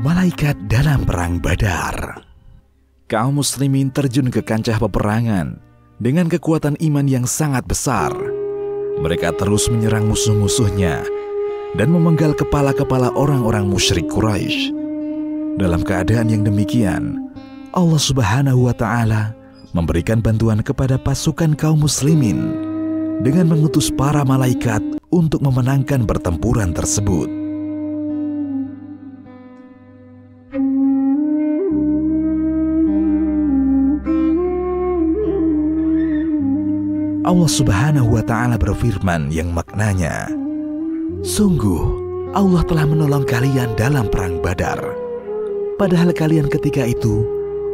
Malaikat dalam perang Badar. Kaum muslimin terjun ke kancah peperangan dengan kekuatan iman yang sangat besar. Mereka terus menyerang musuh-musuhnya dan memenggal kepala-kepala orang-orang musyrik Quraisy. Dalam keadaan yang demikian, Allah Subhanahu wa Ta'ala memberikan bantuan kepada pasukan kaum muslimin dengan mengutus para malaikat untuk memenangkan pertempuran tersebut. Allah Subhanahu wa Ta'ala berfirman yang maknanya, "Sungguh Allah telah menolong kalian dalam perang Badar, padahal kalian ketika itu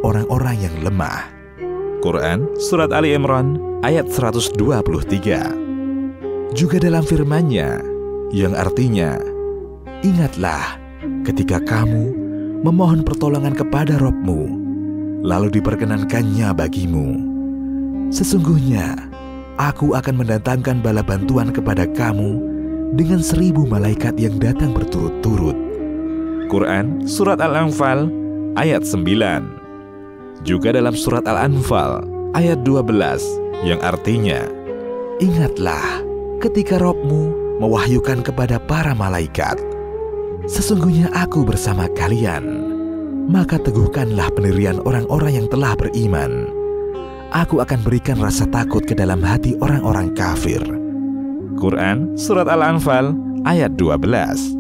orang-orang yang lemah." Quran Surat Ali Imran ayat 123. Juga dalam firman-Nya yang artinya, "Ingatlah ketika kamu memohon pertolongan kepada Rabb-Mu, lalu diperkenankannya bagimu. Sesungguhnya Aku akan mendatangkan bala bantuan kepada kamu dengan 1000 malaikat yang datang berturut-turut." Quran Surat Al-Anfal ayat 9. Juga dalam Surat Al-Anfal ayat 12 yang artinya, "Ingatlah ketika Rabb-Mu mewahyukan kepada para malaikat, sesungguhnya aku bersama kalian, maka teguhkanlah pendirian orang-orang yang telah beriman. Aku akan berikan rasa takut ke dalam hati orang-orang kafir." Quran Surat Al-Anfal ayat 12.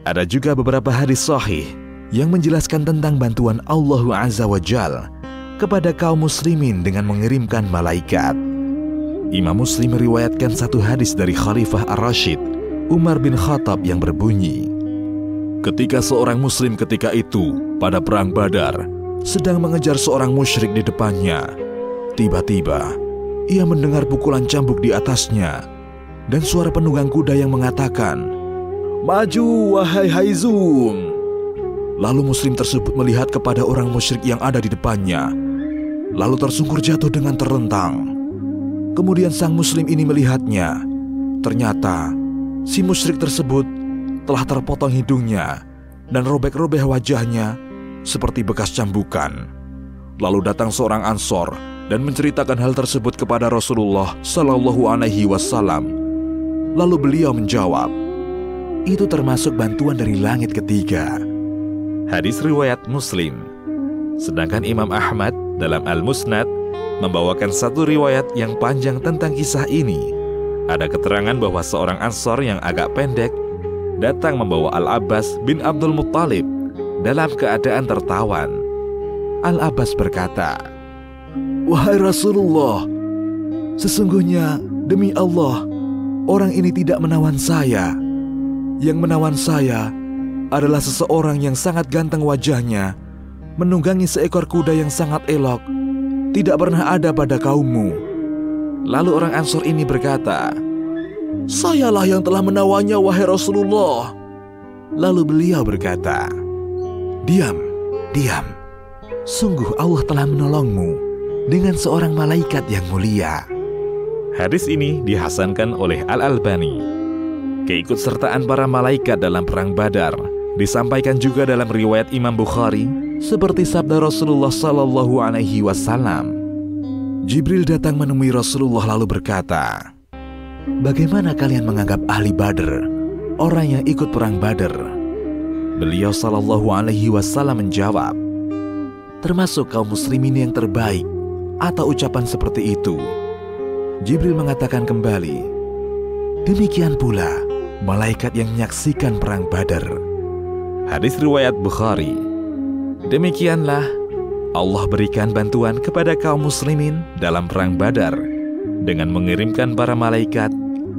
Ada juga beberapa hadis sahih yang menjelaskan tentang bantuan Allah Azza wa Jalla kepada kaum muslimin dengan mengirimkan malaikat. Imam Muslim meriwayatkan satu hadis dari Khalifah Ar-Rasyid Umar bin Khattab yang berbunyi, "Ketika seorang muslim ketika itu pada perang Badar sedang mengejar seorang musyrik di depannya, tiba-tiba ia mendengar pukulan cambuk di atasnya dan suara penunggang kuda yang mengatakan, 'Maju wahai Haizum!' Lalu muslim tersebut melihat kepada orang musyrik yang ada di depannya, lalu tersungkur jatuh dengan terlentang. Kemudian sang muslim ini melihatnya. Ternyata si musyrik tersebut telah terpotong hidungnya dan robek-robek wajahnya seperti bekas cambukan. Lalu datang seorang Ansor dan menceritakan hal tersebut kepada Rasulullah Shallallahu Alaihi Wasallam. Lalu beliau menjawab, 'Itu termasuk bantuan dari langit ketiga.'" Hadis riwayat Muslim. Sedangkan Imam Ahmad dalam Al-Musnad membawakan satu riwayat yang panjang tentang kisah ini. Ada keterangan bahwa seorang Ansor yang agak pendek datang membawa Al-Abbas bin Abdul Muttalib dalam keadaan tertawan. Al-Abbas berkata, "Wahai Rasulullah, sesungguhnya demi Allah, orang ini tidak menawan saya. Yang menawan saya adalah seseorang yang sangat ganteng wajahnya, menunggangi seekor kuda yang sangat elok, tidak pernah ada pada kaummu." Lalu orang Ansor ini berkata, "Sayalah yang telah menawannya, wahai Rasulullah." Lalu beliau berkata, Diam. Sungguh Allah telah menolongmu dengan seorang malaikat yang mulia." Hadis ini dihasankan oleh Al-Albani. Keikutsertaan para malaikat dalam perang Badar disampaikan juga dalam riwayat Imam Bukhari seperti sabda Rasulullah Sallallahu Alaihi Wasallam. Jibril datang menemui Rasulullah lalu berkata, "Bagaimana kalian menganggap ahli Badr, orang yang ikut perang Badr?" Beliau Sallallahu Alaihi Wasallam menjawab, "Termasuk kaum muslimin yang terbaik," atau ucapan seperti itu. Jibril mengatakan kembali, "Demikian pula malaikat yang menyaksikan perang Badar." Hadis riwayat Bukhari. Demikianlah Allah berikan bantuan kepada kaum muslimin dalam perang Badar dengan mengirimkan para malaikat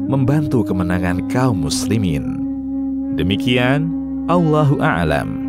membantu kemenangan kaum muslimin. Demikian, Allahu a'lam.